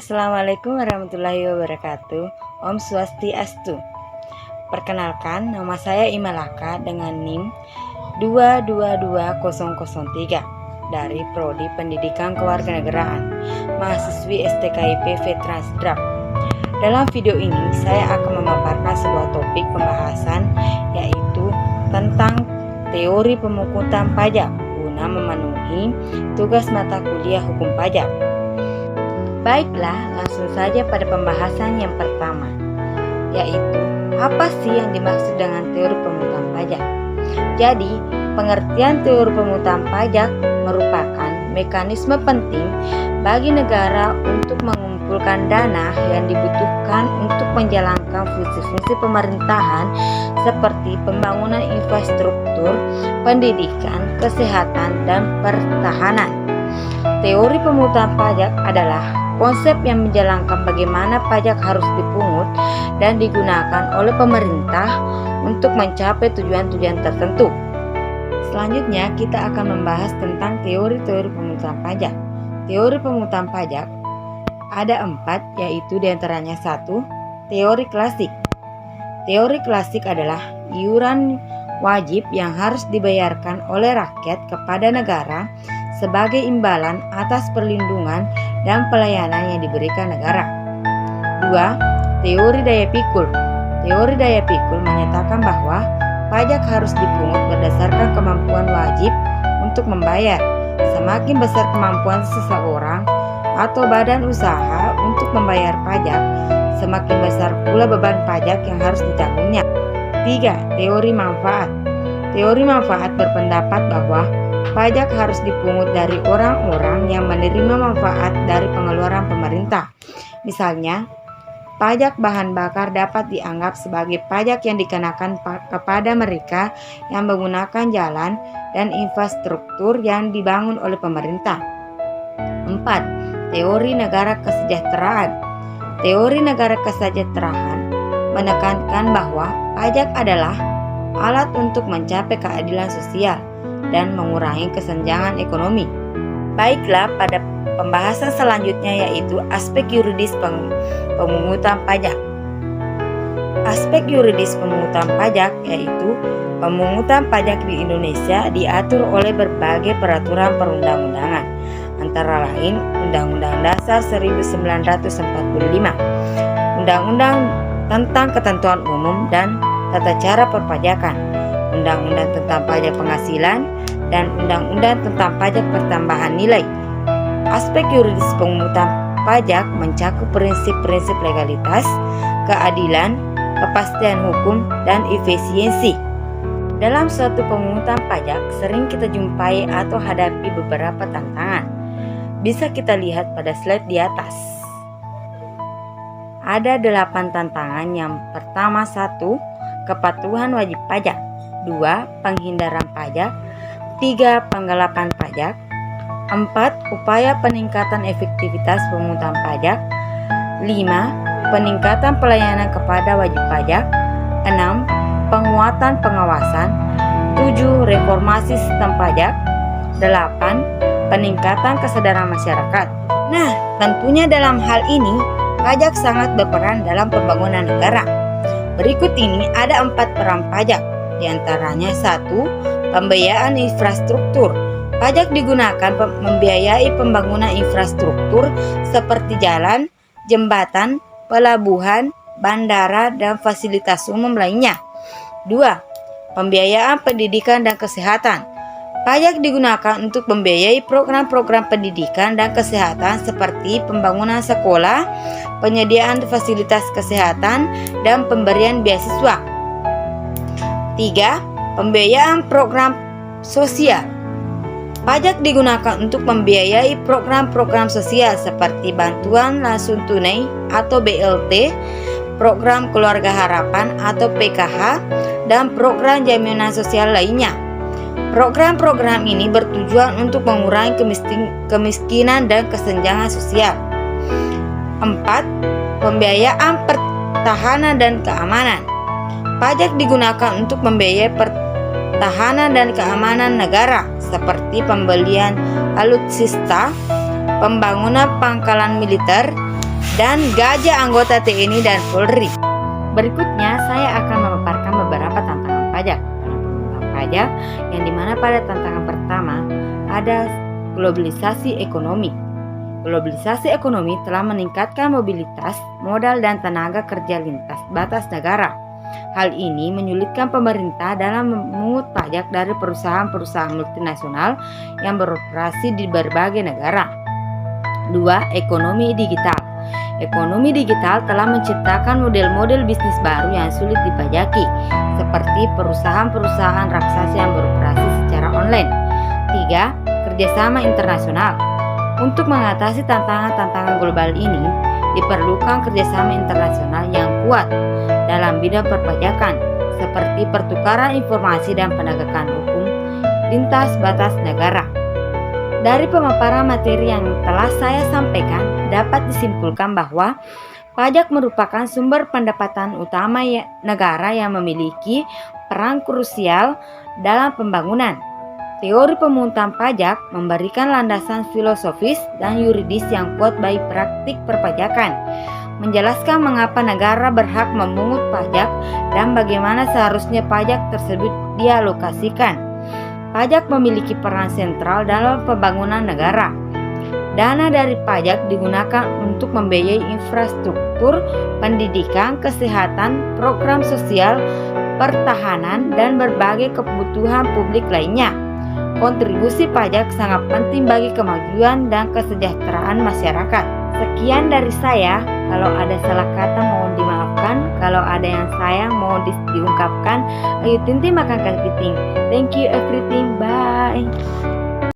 Assalamualaikum warahmatullahi wabarakatuh. Om Swastiastu. Perkenalkan, nama saya Imalaka dengan NIM 222003 dari Prodi Pendidikan Kewarganegaraan, mahasiswi STKIP Vetrasdrap. Dalam video ini, saya akan memaparkan sebuah topik pembahasan, yaitu tentang teori pemungutan pajak guna memenuhi tugas mata kuliah hukum pajak. Baiklah, langsung saja pada pembahasan yang pertama, yaitu apa sih yang dimaksud dengan teori pemungutan pajak? Jadi, pengertian teori pemungutan pajak merupakan mekanisme penting bagi negara untuk mengumpulkan dana yang dibutuhkan untuk menjalankan fungsi-fungsi pemerintahan seperti pembangunan infrastruktur, pendidikan, kesehatan, dan pertahanan. Teori pemungutan pajak adalah konsep yang menjalankan bagaimana pajak harus dipungut dan digunakan oleh pemerintah untuk mencapai tujuan-tujuan tertentu. Selanjutnya, kita akan membahas tentang teori-teori pemungutan pajak. Teori pemungutan pajak ada 4, yaitu diantaranya 1. Teori klasik. Teori klasik adalah iuran wajib yang harus dibayarkan oleh rakyat kepada negara sebagai imbalan atas perlindungan dan pelayanan yang diberikan negara. 2. Teori daya pikul. Teori daya pikul menyatakan bahwa pajak harus dipungut berdasarkan kemampuan wajib untuk membayar. Semakin besar kemampuan seseorang atau badan usaha untuk membayar pajak, semakin besar pula beban pajak yang harus ditanggungnya. 3. Teori manfaat. Teori manfaat berpendapat bahwa pajak harus dipungut dari orang-orang yang menerima manfaat dari pengeluaran pemerintah. Misalnya, pajak bahan bakar dapat dianggap sebagai pajak yang dikenakan kepada mereka yang menggunakan jalan dan infrastruktur yang dibangun oleh pemerintah. 4. Teori negara kesejahteraan. Teori negara kesejahteraan menekankan bahwa pajak adalah alat untuk mencapai keadilan sosial dan mengurangi kesenjangan ekonomi. Baiklah, pada pembahasan selanjutnya yaitu aspek yuridis pemungutan pajak. Aspek yuridis pemungutan pajak yaitu pemungutan pajak di Indonesia diatur oleh berbagai peraturan perundang-undangan, antara lain Undang-Undang Dasar 1945, Undang-Undang tentang Ketentuan Umum dan Tata Cara Perpajakan, Undang-Undang tentang Pajak Penghasilan, dan Undang-Undang tentang Pajak Pertambahan Nilai. Aspek yuridis pemungutan pajak mencakup prinsip-prinsip legalitas, keadilan, kepastian hukum, dan efisiensi. Dalam suatu pemungutan pajak, sering kita jumpai atau hadapi beberapa tantangan. Bisa kita lihat pada slide di atas. Ada 8 tantangan. Yang pertama, 1. Kepatuhan wajib pajak. 2. Penghindaran pajak. 3. Penggelapan pajak. 4. Upaya peningkatan efektivitas pemungutan pajak. 5. Peningkatan pelayanan kepada wajib pajak. 6. Penguatan pengawasan. 7. Reformasi sistem pajak. 8. Peningkatan kesadaran masyarakat. Nah, tentunya dalam hal ini, pajak sangat berperan dalam pembangunan negara. Berikut ini ada 4 peran pajak. Di antaranya 1. Pembiayaan infrastruktur. Pajak digunakan membiayai pembangunan infrastruktur seperti jalan, jembatan, pelabuhan, bandara, dan fasilitas umum lainnya. 2. Pembiayaan pendidikan dan kesehatan. Pajak digunakan untuk membiayai program-program pendidikan dan kesehatan seperti pembangunan sekolah, penyediaan fasilitas kesehatan, dan pemberian beasiswa. 3. Pembiayaan program sosial. Pajak digunakan untuk membiayai program-program sosial seperti bantuan langsung tunai atau BLT, program keluarga harapan atau PKH, dan program jaminan sosial lainnya. Program-program ini bertujuan untuk mengurangi kemiskinan dan kesenjangan sosial. 4. Pembiayaan pertahanan dan keamanan. Pajak digunakan untuk membiayai pertahanan dan keamanan negara seperti pembelian alutsista, pembangunan pangkalan militer, dan gaji anggota TNI dan Polri. Berikutnya saya akan memaparkan beberapa tantangan pajak. Pajak yang dimana pada tantangan pertama ada globalisasi ekonomi. Globalisasi ekonomi telah meningkatkan mobilitas modal dan tenaga kerja lintas batas negara. Hal ini menyulitkan pemerintah dalam memungut pajak dari perusahaan-perusahaan multinasional yang beroperasi di berbagai negara. 2. Ekonomi digital. Ekonomi digital telah menciptakan model-model bisnis baru yang sulit dipajaki, seperti perusahaan-perusahaan raksasa yang beroperasi secara online. 3. Kerjasama internasional. Untuk mengatasi tantangan-tantangan global ini, diperlukan kerjasama internasional yang kuat dalam bidang perpajakan, seperti pertukaran informasi dan penegakan hukum lintas batas negara. Dari pemaparan materi yang telah saya sampaikan, dapat disimpulkan bahwa pajak merupakan sumber pendapatan utama negara yang memiliki peran krusial dalam pembangunan. Teori pemungutan pajak memberikan landasan filosofis dan yuridis yang kuat bagi praktik perpajakan, menjelaskan mengapa negara berhak memungut pajak dan bagaimana seharusnya pajak tersebut dialokasikan. Pajak memiliki peran sentral dalam pembangunan negara. Dana dari pajak digunakan untuk membiayai infrastruktur, pendidikan, kesehatan, program sosial, pertahanan, dan berbagai kebutuhan publik lainnya. Kontribusi pajak sangat penting bagi kemajuan dan kesejahteraan masyarakat. Sekian dari saya. Kalau ada salah kata mohon dimaafkan. Kalau ada yang sayang mohon diungkapkan. Ayo tintin makan kepiting. Thank you everything. Bye.